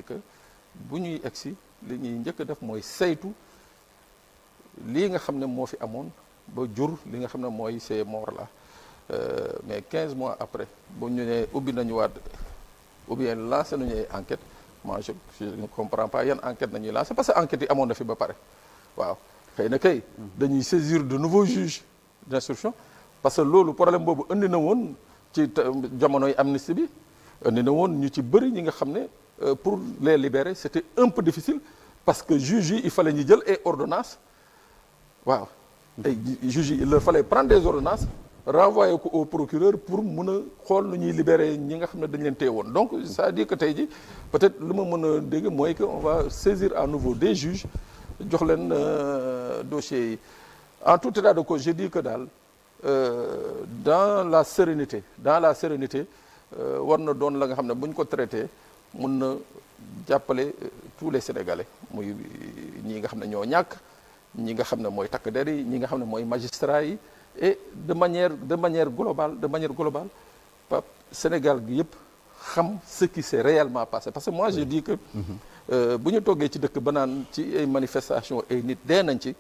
dire que bu ñuy egsi li ñuy njëkk a def mooy saytu lii nga xam ne moo fi amoon ba jur li nga xam ne mooy ces morts là mais 15 mois après bu ñu ne ubbi nañu waat ou bien lancé nañu ay enquête moi je ne comprends pas yan enquête nañuy lancé parce que enquête yi amoon na fi ba pare waaw xëy na kay dañuy saisir de nouveaux juges d'instruction parce que loolu problème boobu indi na woon ci jamonoy amnistie bi indi na woon ñu ci bëri ñi nga xam ne pour les libérer c'était un peu difficile parce que juges yi il fallait ñu jël ay ordonnances waaw ay juges yi il leur fallait prendre des ordonnances renvoyer ko au procureur pour mun a xool nu ñuy libérer ñi nga xam ne dañ leen téye woon donc ça veut dire que tey ji peut-être lu ma mën a dégg mooy que on va saisir à nouveau des juges jox leen dossiers yi en tout état de cause je dis que daal dans la sérénité war na doon la nga xam ne bu ñu ko traité mun na jàppale tous les Sénégalais muy ñi nga xam ne ñoo ñàkk ñi nga xam ne mooy takk der yi ñi nga xam ne mooy magistrats yi et de manière globale Pape Sénégal gi yëpp xam ce qui s'est réellement passé parce que moi je dis que bu ñu toggee ci dëkk ba naan ci ay manifestations ay nit dee nañ ci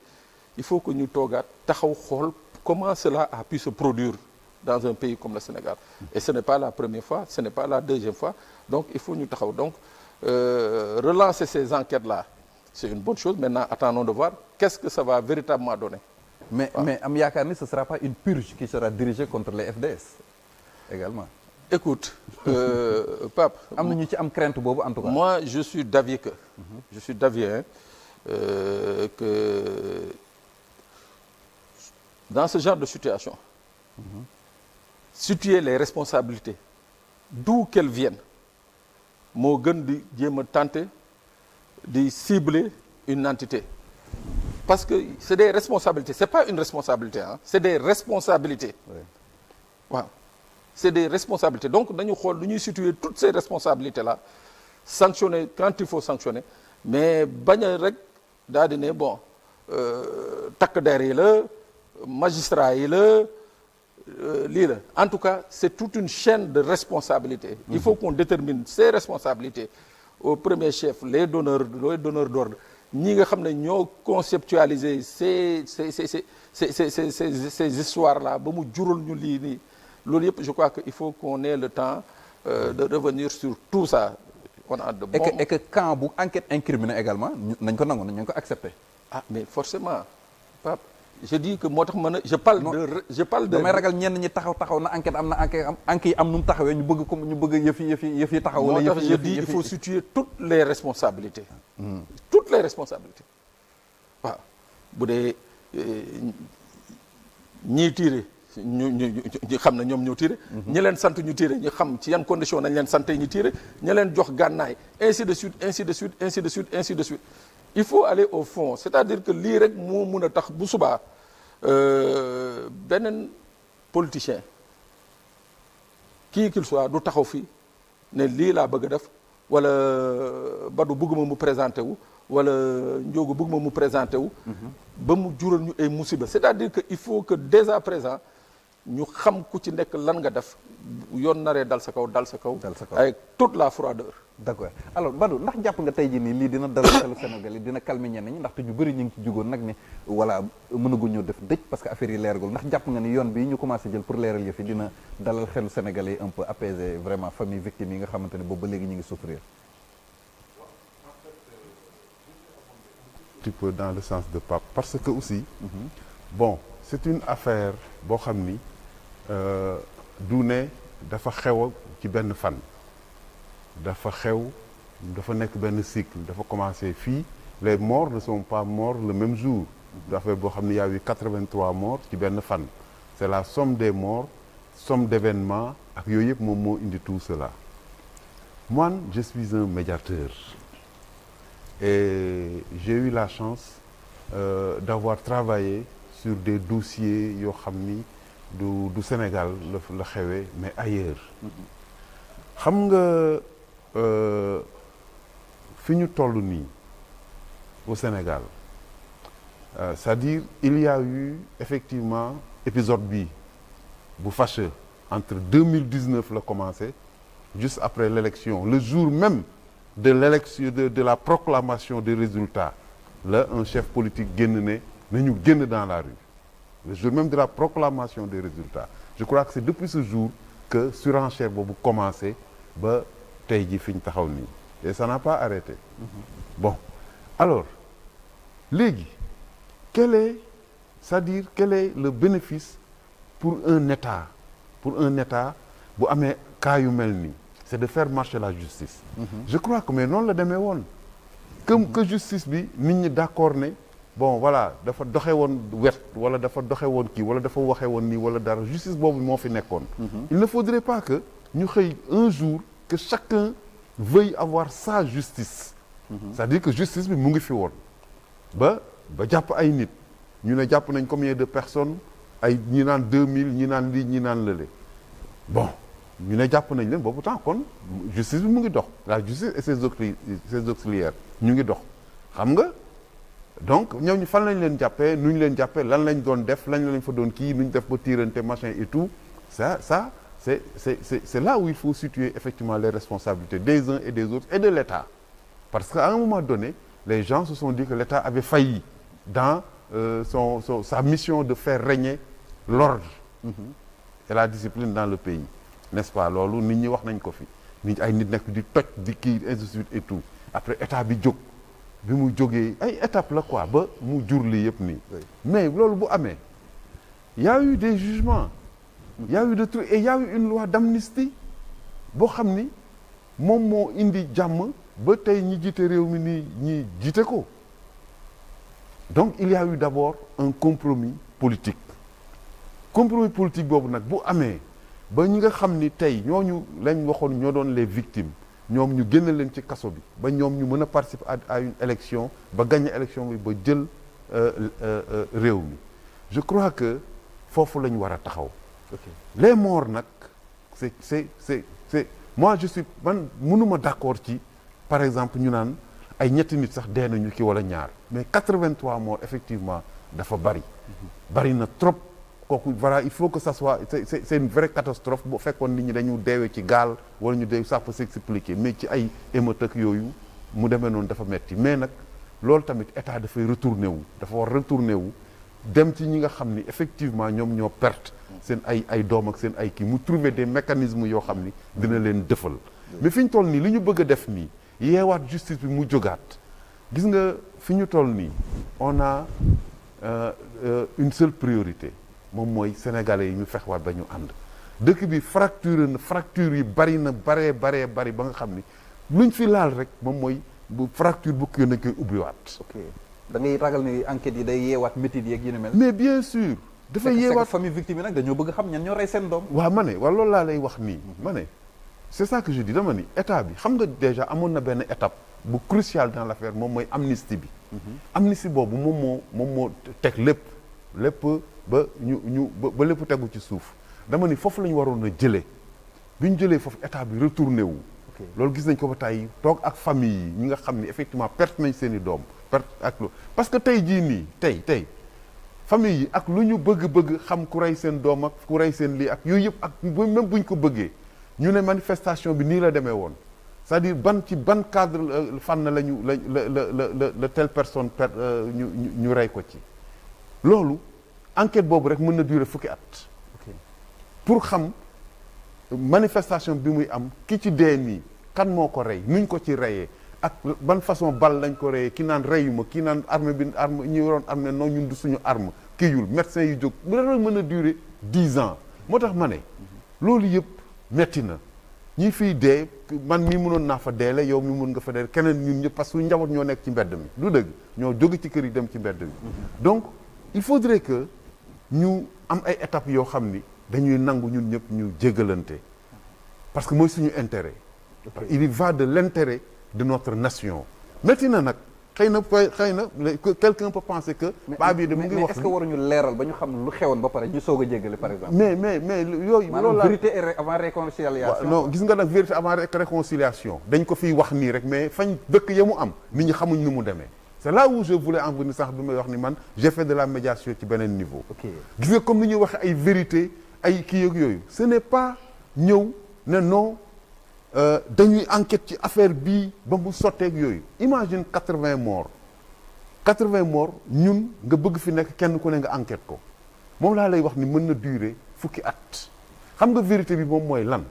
il faut que ñu toogaat taxaw xool comment cela a pu se produire dans un pays comme le Sénégal et ce n'est pas la première fois ce n'est pas la deuxième fois donc il faut ñu taxaw donc relancer ces enquêtes là c'est une bonne chose maintenant attendons de voir qu'est-ce que ça va véritablement donner. mais am yaakaar ni ce sera pas une purge qui sera dirigée contre les FDS également. Écoute Pape. am na ñu ci am crainte boobu en tout cas. moi je suis d'avis que. je suis d'avis que dans ce genre de situation. situer les responsabilités d'où qu'elles viennent moo gën di jéem a tenter di cibler une entité. parce que c'est des responsabilités c'est pas une responsabilité hein c'est des responsabilités waaw c'est des responsabilités donc dañu xool lu ñuy situer toutes ces responsabilités là sanctionner quand il faut sanctionner mais bañ a rek daal di ne bon takk der yi la magistrat yi la lii la en tout cas c'est toute une chaîne de responsabilités il faut qu'on détermine ces responsabilités au premier chef les donneurs d'ordre ñi nga xam ne ñoo conceptualiser ces histoires là ba mu jural ñu lii nii loolu yëpp je crois que il faut qu'on ait le temps de revenir sur tout ça on a de bons et que quand bu enquête incriminée également nañ ko nangu nañ ko accepter. ah mais forcément Pape je dis que moo tax mën a je parle de damay ragal ñenn ñi taxaw na enquête am na enquête yi am nu mu taxawee ñu bëgg yëf yi taxaw wala moo tax je dis il faut situer toutes les responsabilités toutes les responsabilités waaw bu dee ñii tiire ñu xam ne ñoom ñoo tiire ñi leen sant ñu tiire ñu xam ci yan condition nañ leen sante ñu tiire ñi leen jox gànnaay ainsi de suite il faut aller au fond c'est-à-dire que lii rek moo mun a tax bu subaa beneen politicien qui qu'il soit du taxaw fii ne lii laa bëgg a def wala Badou bëgguma mu présenté wu wala Ndiogu bëgguma mu présenté wu ba mu jural ñu ay musiba c'est-à-dire que il faut que dès à présent ñu xam ku ci nekk lan nga def yoon naree dal sa kaw avec toute la froideur. d'accord alors Badou ndax jàpp nga tey jii nii lii dina dalal xelu Sénégal yi dina calmer ñenn ñi ndaxte ñu bëri ñu ngi ci jugoon nag ni voilà mënaguñ ñoo def dëj parce que affaire yi leeragul ndax jàpp nga ni yoon bi ñu commencé jël pour leeral yëf yi dina dalal xelu Sénégal yi un peu apaiser vraiment famille victime yi nga xamante ne boobu ba léegi ñu ngi souffrir. Un petit peu dans le sens de Pape parce que aussi bon c'est une affaire boo xam ni du ne dafa xew ci benn fan dafa nekk benn cycle dafa commencé fii les morts ne sont pas morts le même jour affaire boo xam ne y a eu 83 morts ci benn fan c'est la somme des morts somme d'événements ak yooyu yëpp moom moo indi tout cela moi je suis un médiateur et j'ai eu la chance d'avoir travaillé sur des dossiers yoo xam ni du Sénégal la xewee mais ailleurs xam nga fi ñu toll nii au Sénégal c'est-à-dire il y a eu effectivement épisode bi bu fâcheux entre 2019 la commencé juste après l'élection le jour même de l'élection de la proclamation des résultats là un chef politique génn ne nañu génn dans la rue le jour même de la proclamation des résultats je crois que c'est depuis ce jour que surenchère boobu commencé ba tey ji fi ñu taxaw nii et ça n'a pas arrêté bon alors léegi c'est-à-dire quel est le bénéfice pour un État bu amee cas yu mel nii c'est de faire marcher la justice je crois que mais noonu la demee woon que justice bi nit ñi d'accord ne bon voilà dafa doxe woon wet wala dafa doxe woon kii wala dafa waxe woon nii wala dara justice boobu moo fi nekkoon il ne faudrait pas que ñu xëy un jour que chacun veuille avoir sa justice c'est-à-dire que justice bi mu ngi fi woon ba jàpp ay nit ñu ne jàpp nañ combien de personnes ay ñi naan 2000 ñi naan lii ñi naan lële bon ñu ne jàpp nañ leen boobu temps kon justice bi mu ngi dox la justice et ses auxiliaires ñu ngi dox xam nga donc ñooñu fan lañ leen jàppee nu ñu leen jàppee lan lañ doon def lan lañ fa doon kii nu ñu def ba tiirante machin et tout ça c'est là où il faut situer effectivement les responsabilités des uns et des autres et de l'État parce qu'à un moment donné les gens se sont dit que l'État avait failli dans sa mission de faire régner l'ordre et la discipline dans le pays n'est-ce pas loolu nit ñi wax nañ ko fi nit ay nit nekk di toj di kii ainsi de suite et tout après état bi jóg bi mu jógee ay étape la quoi ba mu jur li yëpp nii mais loolu bu amee y a eu des jugements y a eu des trucs et y a eu une loi d'amnistie boo xam ni moom moo indi jàmm ba tey ñi jiite réew mi nii ñi jiite ko donc il y a eu d'abord un compromis politique boobu nag bu amee ba ñi nga xam ni tey ñooñu lañ waxoon ñoo doon les victimes ñoom ñu génn leen ci kaso bi ba ñoom ñu mën a participer à une élection ba gagner élection bi ba jël réew mi je crois que foofu la ñu war a taxaw les morts nag c'est moi je suis man mënuma d'accord ci par exemple ñu naan ay ñetti nit sax dee nañu ki wala ñaar mais 83 morts effectivement dafa bari na trop kooku voilà il faut que ça soit c'est une vraie catastrophe bu fekkoon nit ñi dañu deewee ci gaal wala ñu deew ça peut s'expliquer mais ci ay émeute ak yooyu mu demee noonu dafa metti mais nag loolu tamit état dafay retourner wu dafa war retourner wu dem ci ñi nga xam ni effectivement ñoom ñoo perte seen ay doom ak seen ay kii mu trouver des mécanismes yoo xam ni dina leen dëfal mais fi ñu toll nii li ñu bëgg a def nii yeewaat justice bi mu jógaat gis nga fi ñu toll nii on a une seule priorité moom mooy sénégalais yi ñu fexwaat ba ñu ànd dëkk bi fracture yi bari ba nga xam ni luñ fi laal rek moom mooy bu fracture bu kii nañ koy ubbiwaat. ok da ngay ragal ni enquête yi day yeewaat métit yeeg yi ni mel. mais bien sûr. dafay yeewaat famille victime yi nag dañoo bëgg xam ñan ñoo rey seen doom. waaw ma ne wala loolu laa lay wax nii ma ne c'est ça que je dis dama ni état bi xam nga déjà amoon na benn étape bu cruciale dans l'affaire moom mooy amnistie bi. amnistie boobu moom moo teg lépp ba ba lépp tegu ci suuf dama ni foofu la ñu waroon a jëlee bi ñu jëlee foofu état bi retourné wu. loolu gis nañ ko ba tey toog ak famille yi ñi nga xam ni effectivement perte nañ seen i doom perte ak lu parce que tey jii nii tey famille yi ak lu ñu bëgg xam ku rey seen doom ak ku rey seen lii ak yooyu yëpp ak même buñ ko bëggee ñu ne manifestation bi nii la demee woon c'est-à-dire ban cadre fànn la telle personne ñu rey ko ci loolu enquête boobu rek mën na durer fukki at pour xam manifestation bi muy am ki ci dee nii kan moo ko rey nuñ ko ci reyee ak ban façon bal lañ ko reyee ki naan reyuma ki naan arme ñu waroon arme non ñun du suñu arme kii yul médecin yu jóg bu dara mën a durer 10 ans moo tax ma ne loolu yëpp metti na ñi fiy dee man mii mënoon naa fa deele yow mi mën nga fa dee keneen ñun ñëpp parce que njaboot ñoo nekk ci mbedd mi du dëgg ñoo jóge ci kër yi dem ci mbedd mi donc il faudrait que ñu am ay étapes yoo xam ni dañuy nangu ñun ñëpp ñu jéggalante parce que mooy suñu intérêt il y va de l'intérêt de notre nation metti na nag xëy na quelqu'un peut penser que baa bii de mu ngi wax est-ce que waruñu leeral ba ñu xam lu xewoon ba pare ñu soog a jéggale par exemple mais yooyu loolu la vérité avant réconciliation non gis nga nag vérité avant réconciliation dañ ko fiy wax nii rek mais fañ dëkk ya mu am nit ñi xamuñ ni mu demee c'est là où je voulais en venir sax bi may wax ni man j'ai fait de la médiation ci beneen niveau gis nga comme ni ñuy waxee ay vérité ay kii ak yooyu ce n'est pas ñëw ne non dañuy enquête ci affaire bii ba mu sotteeg yooyu imagine 80 morts 80 morts ñun nga bëgg fi nekk kenn ku ne nga enquête ko moom laa lay wax ni mën na durer fukki at xam nga vérité bi moom mooy lan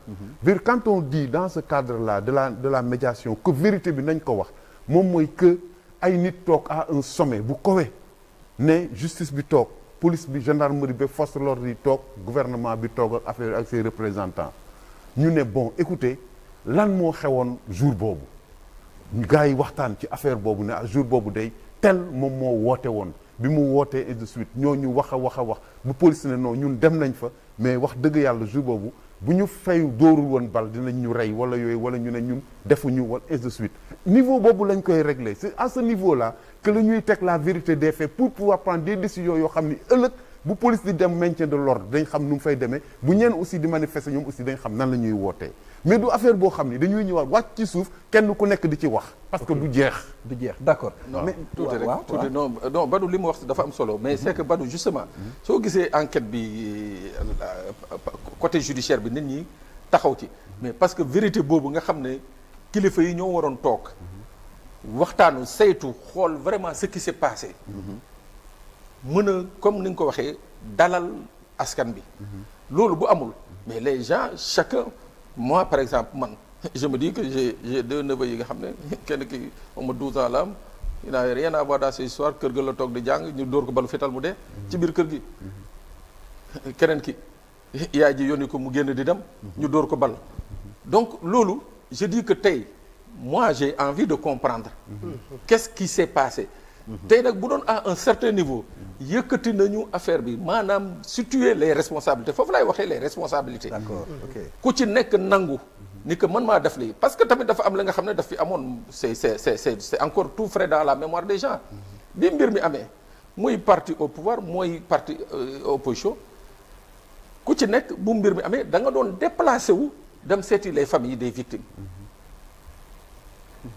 quand on dit dans ce cadre là de la médiation que vérité bi nañ ko wax moom mooy que ay nit toog à un sommet bu kowe ne justice bi toog police bi gendarmerie bi force de l'ordre yi toog gouvernement bi toog ak affaire ak ses représentants ñu ne bon écoutez lan moo xewoon jour boobu gars yi waxtaan ci affaire boobu ne jour boobu day tel moom moo woote woon bi mu wootee et de suite ñooñu wax a wax bu police ne non ñun dem nañ fa mais wax dëgg yàlla jour boobu bu ñu fayu dóorul woon bal dinañ ñu rey wala yooyu wala ñu ne ñun defuñu wala et de suite niveau boobu lañ koy régler c'est à ce niveau là que la ñuy teg la vérité des faits pour pouvoir prendre des décisions yoo xam ni ëllëg bu police di dem maintien de l'ordre dañ xam nu mu fay demee bu ñeen aussi di manifester ñoom aussi dañ xam nan la ñuy wootee mais du affaire boo xam ni dañuy ñëwaat wàcc ci suuf kenn ku nekk di ci wax parce que du jeex d'accord mais tuuti rek tuuti non Badou li mu wax dafa am solo mais c'est que Badou justement soo gisee enquête bi côté judiciaire bi nit ñi taxaw ci mais parce que vérité boobu nga xam ne kilifa yi ñoo waroon toog waxtaanu saytu xool vraiment ce qui s'est passé mën a comme ni nga ko waxee dalal askan bi loolu bu amul mais les gens chacun moi par exemple man je me dis que j'ai 2 neveux yi nga xam ne kenn ki moom 12 ans la am il n'a rien à voir dans ces histoires kër ga la toog di jàng ñu dóor ko balu fetal mu dee ci biir kër gi keneen ki yaay ji yónni ko mu génn di dem ñu dóor ko bal donc loolu je dis que tey moi j'ai envie de comprendre qu'est-ce qui s'est passé tey nag bu doon à un certain niveau yëkkati nañu affaire bi maanaam situer les responsabilités foofu laay waxee les responsabilités d'accord ok ku ci nekk nangu ni que man maa def lii parce que tamit dafa am la nga xam ne daf fi amoon c'est encore tout frais dans la mémoire des gens bi mbir mi amee muy parti au pouvoir mooy parti opposition ku ci nekk bu mbir mi amee da nga doon déplacé wu dem seeti les familles des victimes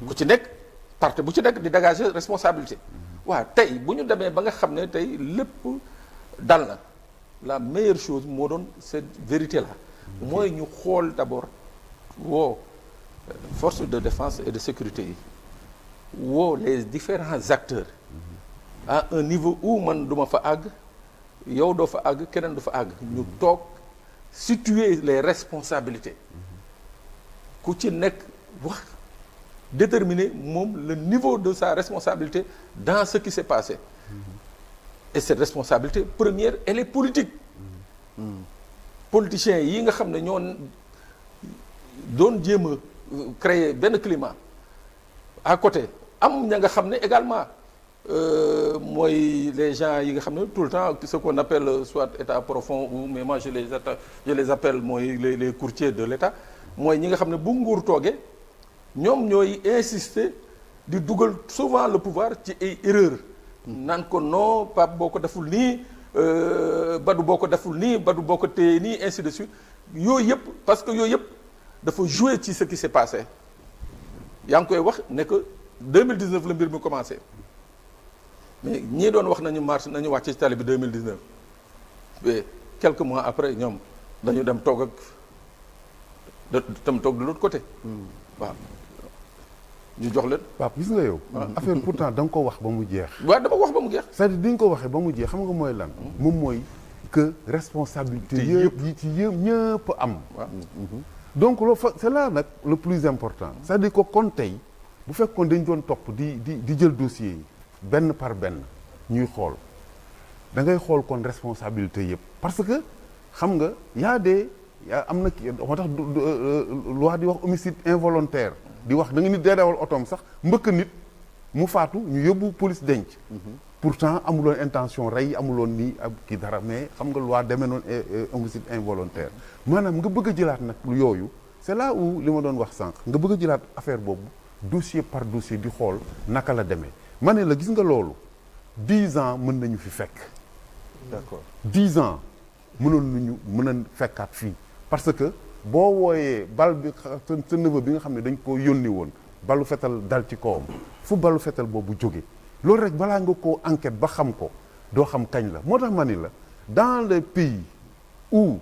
ku ci nekk parti bu ci nekk di dégager responsabilité waaw tey bu ñu demee ba nga xam ne tey lépp dal na la meilleure chose moo doon cette vérité là mooy ñu xool d'abord woo force de défense et de sécurité yi woo les différents acteurs à un niveau où man duma fa àgg yow doo fa àgg keneen du fa àgg ñu toog situer les responsabilités ku ci nekk wax déterminer moom le niveau de sa responsabilité dans ce qui s'est passé et cette responsabilité première elle est politique politiciens yi nga xam ne ñoo doon jéem a créer benn climat à côté am ña nga xam ne également mooy les gens yi nga xam ne tout le temps ce qu'on appelle soit état profond ou mais moi je les appelle mooy les courtiers de l'état mooy ñi nga xam ne bu nguur toogee ñoom ñooy insister di dugal souvent le pouvoir ci ay erreurs naan ko non Pape boo ko deful nii Badou boo ko deful nii Badou boo ko téye nii ainsi de suite yooyu yëpp parce que yooyu yëpp dafa jouer ci ce qui s'est passé yaa ngi koy wax ne que 2019 la mbir mi commencé mais ñii doon wax nañu marche nañu wàcc ci tali bi 2019 mais quelques mois après ñoom dañu dem toog ak dem toog de l'autre côté waaw ñu jox leen. Pape gis nga yow. affaire pourtant da nga ko wax ba mu jeex. waaw dama wax ba mu jeex. c'est-à-dire di nga ko waxee ba mu jeex xam nga mooy lan. moom mooy que responsabilité yëpp yi ci yëpp ñëpp am. donc loolu c'est là nag le plus important. c'est-à-dire que kon tey bu fekkoon dañ doon topp di jël dossier yi benn par benn ñuy xool da ngay xool kon responsabilité yëpp parce que xam nga am na kii moo tax loi di wax homicide involontaire. di wax da nga nit dee dawal otoom sax mbëkk nit mu faatu ñu yóbbu police denc pourtant amuloon intention rey amuloon nii ab kii dara mais xam nga loi demee noonu homicide involontaire maanaam nga bëgg a jëlaat nag yooyu c'est là où li ma doon wax sànq nga bëgg a jëlaat affaire boobu dossier par dossier di xool naka la demee ma ne la gis nga loolu 10 ans mën nañu fi fekk d'accord 10 ans mën a fekkaat fii parce que boo wooyee bal bi sa neveu bi nga xam ne dañ ko yónni woon balu fetal dal ci kawam fu balu fetal boobu jóge loolu rek balaa nga koo enquête ba xam ko doo xam kañ la moo tax ma ni la dans les pays où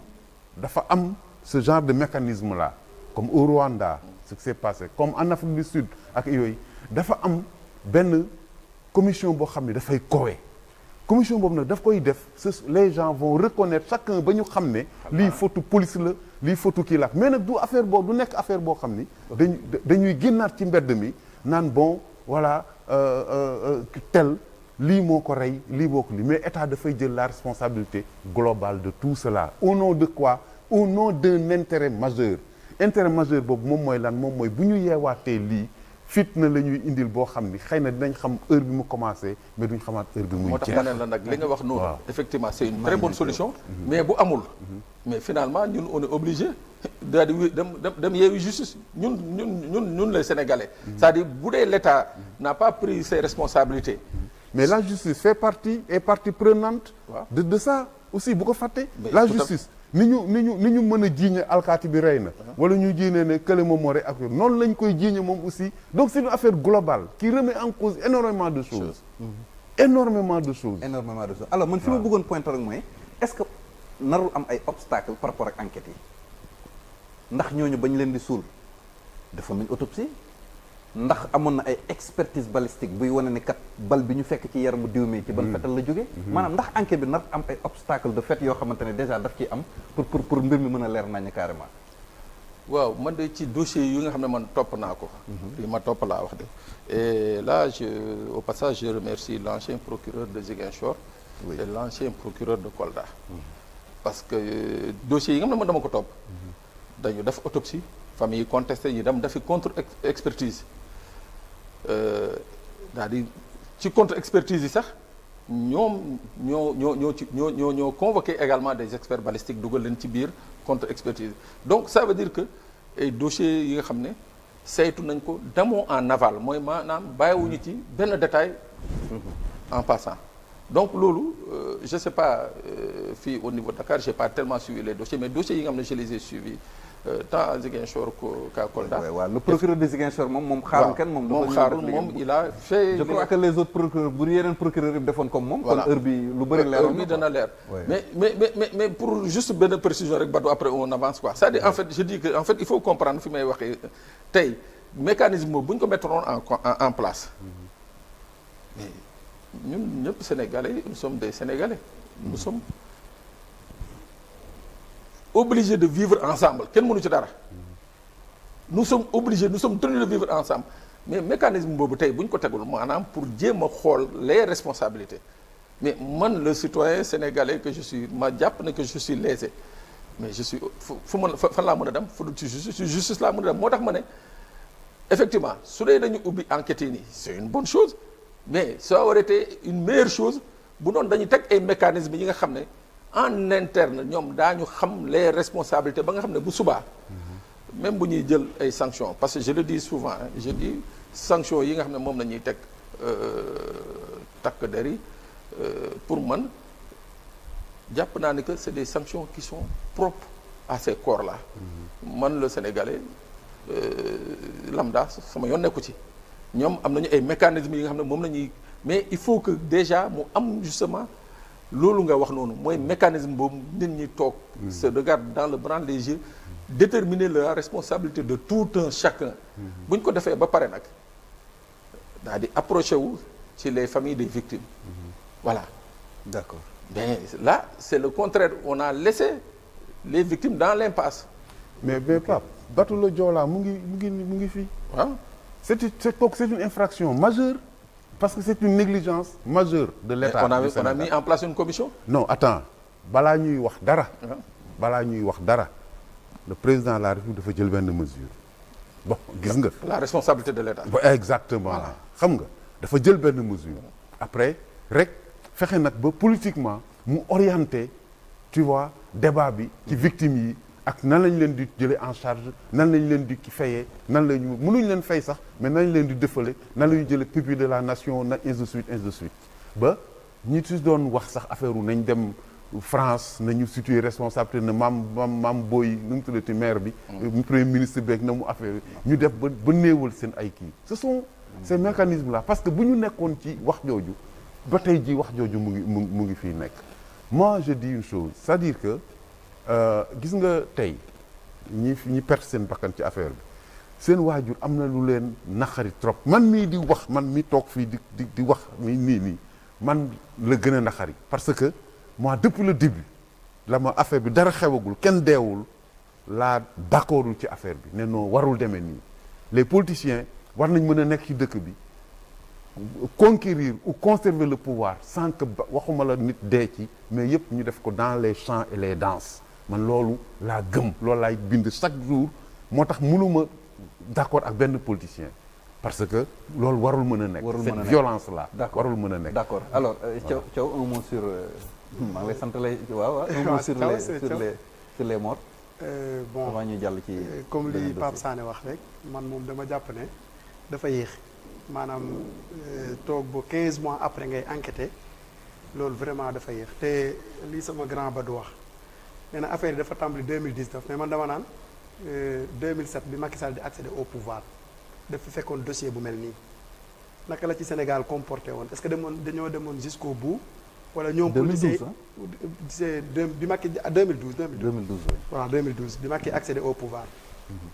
dafa am ce genre de mécanisme là comme au Rwanda ce qui s'est passé comme en Afrique du Sud ak yooyu dafa am benn commission boo xam ne dafay kowee commission boobu nag daf koy def les gens vont reconnaître chacun ba ñu xam ne lii faute police la lii faute kii la mais nag du affaire boobu du nekk affaire boo xam ni dañuy génnaat ci mbedd mi naan bon voilà tel lii moo ko rey lii moo ko lii mais état dafay jël la responsabilité globale de tout cela au nom de quoi au nom d'un intérêt majeur boobu moom mooy lan moom mooy bu ñu yeewaatee lii fitna la ñuy indil boo xam ni xëy na dinañ xam heure bi mu commencé mais duñ xamaat heure bi muy jeex. moo tax ma ne la nag li nga wax noonu. effectivement c'est une très bonne solution. mais bu amul. mais finalement ñun on est obligé daal di dem yeewi justice ñun les Sénégalais. c'est-à-dire bu dee l'État n'a pas pris ses responsabilités. mais la justice est partie prenante. de ça aussi bu ko fàtte. la justice. ni ñu mën a jiiñe alkaati bi rey na wala ñu jiiñe ne kële moom moo rey ak noonu lañ koy jiiñe moom aussi donc c'est une affaire globale qui remet en cause énormément de choses énormément de choses alors man fi ma bëggoon pointer rek mooy est-ce que narul am ay obstacles par rapport ak enquêtes yi ndax ñooñu bañ leen di suul defoon nañ autopsie ndax amoon na ay expertise balistique buy wane ne kat bal bi ñu fekk ci yaramu diw mi ci ban fetal la jóge maanaam ndax enquête bi nar am ay obstacle de fait yoo xamante ne déjà daf ciy am pour mbir mi mën a leer nañ carrément. waaw man de ci dossier yi nga xam ne man topp naa ko. li ma topp laa wax de et là au passage je remercie l'ancien procureur de Ziguinchor. et l'ancien procureur de Kolda. parce que dossiers yi nga xam ne man dama ko topp. dañu def autopsie famille yi contesté ñu dem defi contre expertise. daal di ci contre expertise yi sax ñoom ñoo convoqué également des experts balistiques dugal leen ci biir contre expertise donc ça veut dire que ay dossiers yi nga xam ne saytu nañ ko d'amont en aval mooy maanaam bàyyiwuñu ci benn détail en passant donc loolu je sais pas fii au niveau de Dakar j'ai pas tellement suivi les dossiers mais dossiers yi nga xam ne je les ai suivis tant à Ziguinchor qu'à Kolda. waaw le procureur de Ziguinchor moom xaarul kenn moom xaarul moom il a fait. je crois que les autres procureurs bu yeneen procureurs yi defoon comme moom. kon heure bi lu bëri leer heure bi dana leer. mais pour juste benn précision rek Badou après on avance quoi c'est-à-dire en fait je dis que en fait il faut comprendre fi may waxee tey mécanisme boobu bu ñu ko mettroon en place. mais ñun ñëpp Sénégalais nous sommes des Sénégalais. nous sommes obligés de vivre ensemble kenn mënu ci dara. nous sommes obligés nous sommes tenus de vivre ensemble mais mécanisme boobu tey bu ñu ko tegul maanaam pour jéem a xool les responsabilités mais man le citoyen sénégalais que je suis ma jàpp ne que je suis lésé mais je suis fan laa mën a dem fu dul ci justice laa mën a dem moo tax ma ne effectivement su dee dañu ubbi enquête yi nii c'est une bonne chose mais ça aurait été une meilleure chose bu doon dañu teg ay mécanismes yi nga xam ne en interne ñoom daañu xam les responsabilités ba nga xam ne bu subaa même bu ñuy jël ay sanctions parce que je le dis souvent je dis sanctions yi nga xam ne moom la ñuy teg takk der yi pour man jàpp naa ne que c'est des sanctions qui sont propres à ces corps-là man le Sénégalais lambda sama yoon nekku ci ñoom am nañu ay mécanismes yi nga xam ne moom la ñuy mais il faut que déjà mu am justement loolu nga wax noonu mooy mécanisme boobu nit ñi toog se regarde dans le blanc des yeux déterminer la responsabilité de tout un chacun bu ñu ko defee ba pare nag daal di approché wu ci les familles des victimes voilà d'accord mais là c'est le contraire on a laissé les victimes dans l'impasse mais Pape Bateau le Joola mu ngi fii waaw c'est une infraction majeure parce que c'est une négligence majeure de l'État du Sénégal. On a mis en place une commission. Non, attends. balaa ñuy wax dara. Le président de la République dafa jël benn mesure. Bon, gis nga. La responsabilité de l'État. Exactement. Voilà. Xam nga dafa jël benn mesure. Après rek fexe nag ba politiquement mu orienté tu vois débat bi ci victimes yi ak nan lañ leen di jëlee en charge nan lañ leen di fayee nan lañu mënuñ leen fay sax mais nañ leen di defale nan la ñu jëlee pupille de la nation na ainsi de suite ba ñi ci doon wax sax affaire u nañ dem France nañu situer responsabilité na maam booy nu mu tuddati maire bi premier ministre beeg na mu affaire ñu def ba néewal seen ay kii ce sont ces mécanismes là parce que bu ñu nekkoon ci wax jooju ba tey ji wax jooju mu ngi fii nekk moi je dis une chose c'est-à-dire que gis nga tey ñi perte seen bakkan ci affaire bi seen waajur am na lu leen naqari trop man mii di wax man mi toog fii di wax nii man la gën a naqari parce que moi depuis le début la ma affaire bi dara xewagul kenn deewul laa d'accordul ci affaire bi ne non warul demee nii les politiciens war nañ mën a nekk ci dëkk bi conquérir ou conserver le pouvoir sans que waxuma la nit dee ci mais yëpp ñu def ko dans les chants et les danses man loolu laa gëm loolu laay bind chaque jour moo tax mënuma d'accord ak benn politicien parce que loolu warul mën a nekk cette violence là warul mën a nekk d'accord alors Thiaw un mot sur maa ngi lay sant lay waaw un mot sur les morts bon avant ñuy jàll ci comme li Pape Sané wax rek man moom dama jàpp ne dafa yéex maanaam toog ba 15 mois après ngay enquêter loolu vraiment dafa yéex te lii sama grand ba du wax nee na affaire yi dafa tàmbali 2019 mais man dama naan 2007 bi Macky Sall di accéder au pouvoir dafa fekkoon dossier bu mel nii naka la ci Sénégal comporté woon est-ce que dañoo demoon jusqu'au bout wala ñoom policiers c'est bi Macky 2012 voilà 2012 bi Macky accéder au pouvoir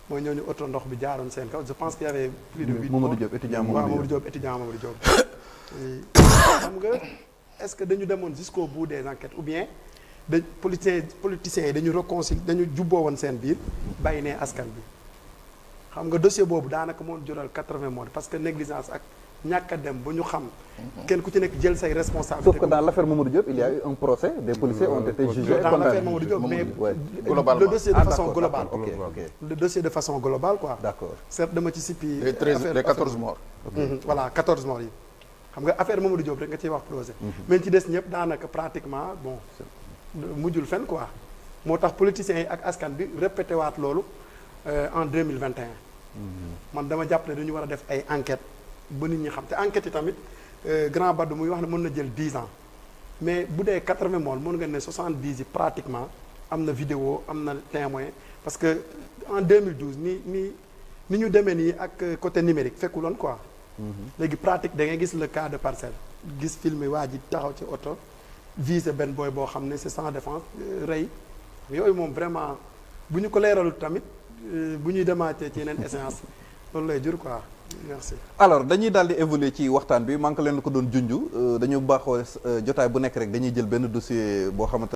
mooy ñooñu oto ndox bi jaaroon seen kaw je pense qu'il y avait plus de 8 Mamadou Diop étudiant Mamadou Diop xam nga est-ce que dañu demoon jusqu'au bout des enquêtes ou bien politiciens yi dañu réconcilier dañu jubboo woon seen biir bàyyi ne askan bi xam nga dossier boobu daanaka moo jural 80 morts parce que négligence ak ñàkk a dem ba ñu xam kenn ku ci nekk jël say responsabilités. sauf que dans l'affaire Mamadou Diop il y a eu un procès des policiers ont été jugés et dans condamnés. l'affaire Mamadou Diop mais le dossier de façon globale le dossier de façon globale quoi. D'accord certes dama ci sippi les 14 morts. voilà 14 morts yi xam nga affaire Mamadou Diop rek nga ciy wax procès mais ci des ñëpp daanaka pratiquement bon mujjul fenn quoi moo tax politiciens yi ak askan bi répété waat loolu en 2021 man dama jàpp ne dañu war a def ay enquêtes ba nit ñi xam te enquêtes yi tamit grand Badou muy wax ne mën na jël 10 ans mais bu dee 80 morts mën nga ne 70 yi pratiquement am na vidéo am na témoin parce que en 2012 ni ñu demee nii ak côté numérique fekkuloon quoi léegi pratique da ngay gis le cas de Parcelles gis filmé waa ji taxaw ci oto visé benn booy boo xam ne c'est sans défense rey yooyu moom vraiment bu ñu ko leeralu tamit bu ñuy demaatee ci yeneen échéance loolu lay jur quoi merci. alors dañuy daal di évoluer ci waxtaan bi maa ngi leen ko doon junj dañu baaxoo jotaay bu nekk rek dañuy jël benn dossier boo xamante